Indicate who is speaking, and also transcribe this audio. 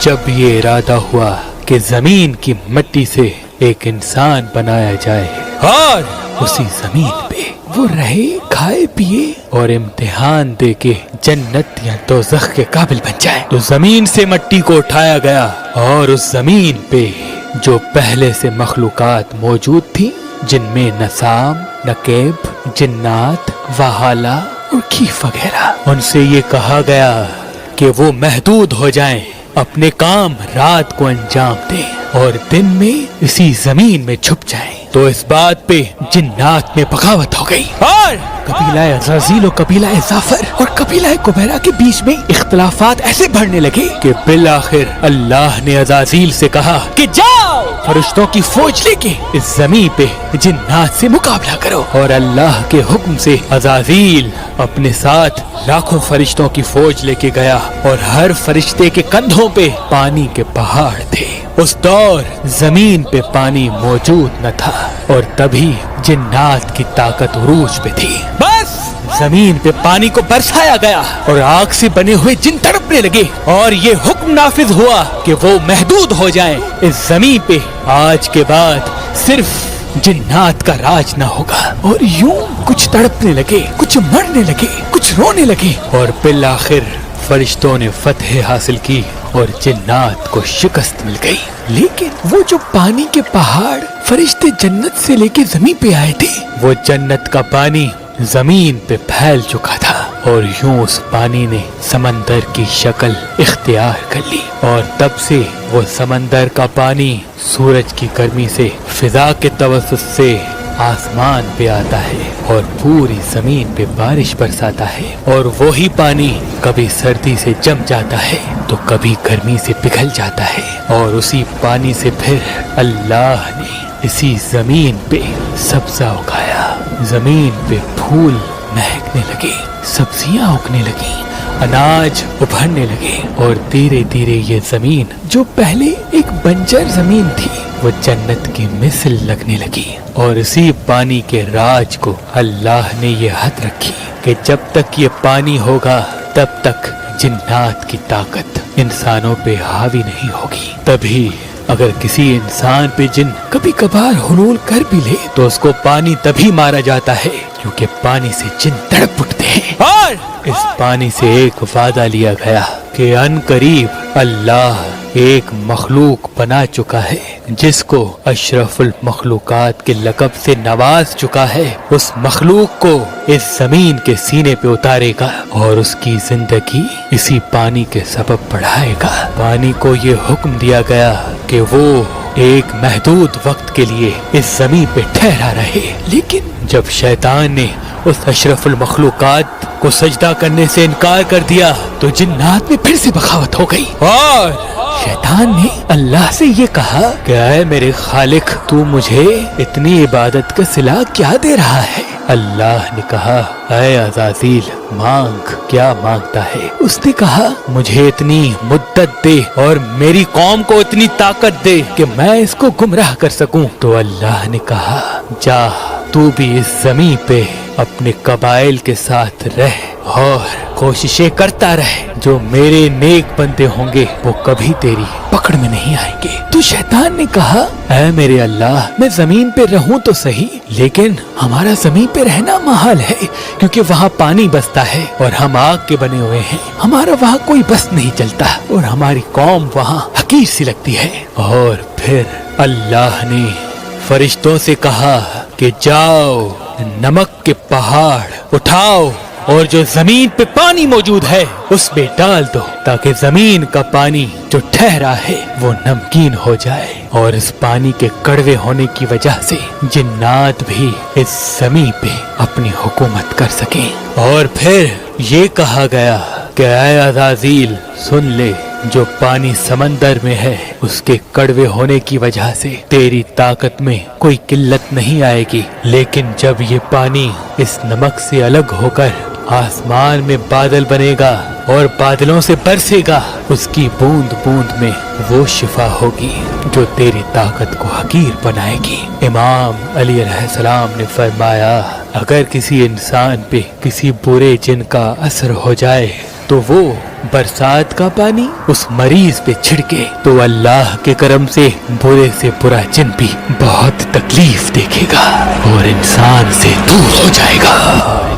Speaker 1: جب یہ ارادہ ہوا کہ زمین کی مٹی سے ایک انسان بنایا جائے اور اسی زمین پہ وہ رہے کھائے پیے اور امتحان دے کے جنت یا دوزخ کے قابل بن جائے، تو زمین سے مٹی کو اٹھایا گیا اور اس زمین پہ جو پہلے سے مخلوقات موجود تھی، جن میں نسام، نکیب، جنات، وحالہ اور کیف وغیرہ، ان سے یہ کہا گیا کہ وہ محدود ہو جائیں، اپنے کام رات کو انجام دیں اور دن میں اسی زمین میں چھپ جائیں۔ تو اس بات پہ جنات میں بغاوت ہو گئی اور قبیلہ عزازیل و قبیلہ ظافر اور قبیلہ کبیرہ کے بیچ میں اختلافات ایسے بڑھنے لگے کہ بالآخر اللہ نے عزازیل سے کہا کہ جاؤ فرشتوں کی فوج لے کے اس زمین پہ جنات سے مقابلہ کرو، اور اللہ کے حکم سے عزازیل اپنے ساتھ لاکھوں فرشتوں کی فوج لے کے گیا، اور ہر فرشتے کے کندھوں پہ پانی کے پہاڑ تھے۔ اس دور زمین پہ پانی موجود نہ تھا اور تبھی جنات کی طاقت عروج پہ تھی۔ بس زمین پہ پانی کو برسایا گیا اور آگ سے بنے ہوئے جن تڑپنے لگے، اور یہ حکم نافذ ہوا کہ وہ محدود ہو جائیں اس زمین پہ۔ آج کے بعد صرف جنات کا راج نہ ہوگا، اور یوں کچھ تڑپنے لگے، کچھ مرنے لگے، کچھ رونے لگے، اور بالآخر فرشتوں نے فتح حاصل کی اور جنات کو شکست مل گئی۔ لیکن وہ جو پانی کے پہاڑ فرشتے جنت سے لے کے زمین پہ آئے تھے، وہ جنت کا پانی زمین پہ پھیل چکا تھا، اور یوں اس پانی نے سمندر کی شکل اختیار کر لی، اور تب سے وہ سمندر کا پانی سورج کی گرمی سے فضا کے توسط سے آسمان پہ آتا ہے اور پوری زمین پہ بارش برساتا ہے، اور وہی پانی کبھی سردی سے جم جاتا ہے تو کبھی گرمی سے پگھل جاتا ہے، اور اسی پانی سے پھر اللہ نے اسی زمین پہ سبزہ اگایا، زمین پہ پھول مہکنے لگے، سبزیاں اگنے لگیں، اناج ابھرنے لگے، اور دھیرے دھیرے یہ زمین جو پہلے ایک بنجر زمین تھی وہ جنت کی مثل لگنے لگی۔ اور اسی پانی کے راج کو اللہ نے یہ حد رکھی کہ جب تک یہ پانی ہوگا تب تک جنات کی طاقت انسانوں پہ حاوی نہیں ہوگی۔ تبھی اگر کسی انسان پہ جن کبھی کبھار حلول کر بھی لے تو اس کو پانی تبھی مارا جاتا ہے کیونکہ پانی سے جن تڑپ اٹھتے ہیں، اور اس پانی سے ایک وعدہ لیا گیا کہ ان قریب اللہ ایک مخلوق بنا چکا ہے جس کو اشرف المخلوقات کے لقب سے نواز چکا ہے، اس مخلوق کو اس زمین کے سینے پہ اتارے گا اور اس کی زندگی اسی پانی کے سبب بڑھائے گا۔ پانی کو یہ حکم دیا گیا کہ وہ ایک محدود وقت کے لیے اس زمین پہ ٹھہرا رہے، لیکن جب شیطان نے اس اشرف المخلوقات کو سجدہ کرنے سے انکار کر دیا تو جنات میں پھر سے بغاوت ہو گئی، اور شیطان نے اللہ سے یہ کہا کہ اے میرے خالق، تو مجھے اتنی عبادت کا صلہ کیا دے رہا ہے؟ اللہ نے کہا اے عزازیل مانگ، کیا مانگتا ہے؟ اس نے کہا مجھے اتنی مدت دے اور میری قوم کو اتنی طاقت دے کہ میں اس کو گمراہ کر سکوں۔ تو اللہ نے کہا جا تو بھی اس زمین پہ اپنے قبائل کے ساتھ رہ اور کوششیں کرتا رہ، جو میرے نیک بندے ہوں گے وہ کبھی تیری پکڑ میں نہیں آئیں گے۔ تو شیطان نے کہا اے میرے اللہ، میں زمین پہ رہوں تو صحیح، لیکن ہمارا زمین پہ رہنا محال ہے کیونکہ وہاں پانی بستا ہے اور ہم آگ کے بنے ہوئے ہیں، ہمارا وہاں کوئی بس نہیں چلتا اور ہماری قوم وہاں حقیر سی لگتی ہے۔ اور پھر اللہ نے فرشتوں سے کہا کہ جاؤ نمک کے پہاڑ اٹھاؤ اور جو زمین پہ پانی موجود ہے اس میں ڈال دو تاکہ زمین کا پانی جو ٹھہرا ہے وہ نمکین ہو جائے، اور اس پانی کے کڑوے ہونے کی وجہ سے جنات بھی اس زمین پہ اپنی حکومت کر سکیں۔ اور پھر یہ کہا گیا کہ اے عزازیل سن لے، جو پانی سمندر میں ہے اس کے کڑوے ہونے کی وجہ سے تیری طاقت میں کوئی قلت نہیں آئے گی، لیکن جب یہ پانی اس نمک سے الگ ہو کر آسمان میں بادل بنے گا اور بادلوں سے برسے گا، اس کی بوند بوند میں وہ شفا ہوگی جو تیری طاقت کو حقیر بنائے گی۔ امام علی علیہ السلام نے فرمایا اگر کسی انسان پہ کسی برے جن کا اثر ہو جائے تو وہ برسات کا پانی اس مریض پہ چھڑکے تو اللہ کے کرم سے برے سے برا جن بھی بہت تکلیف دیکھے گا اور انسان سے دور ہو جائے گا.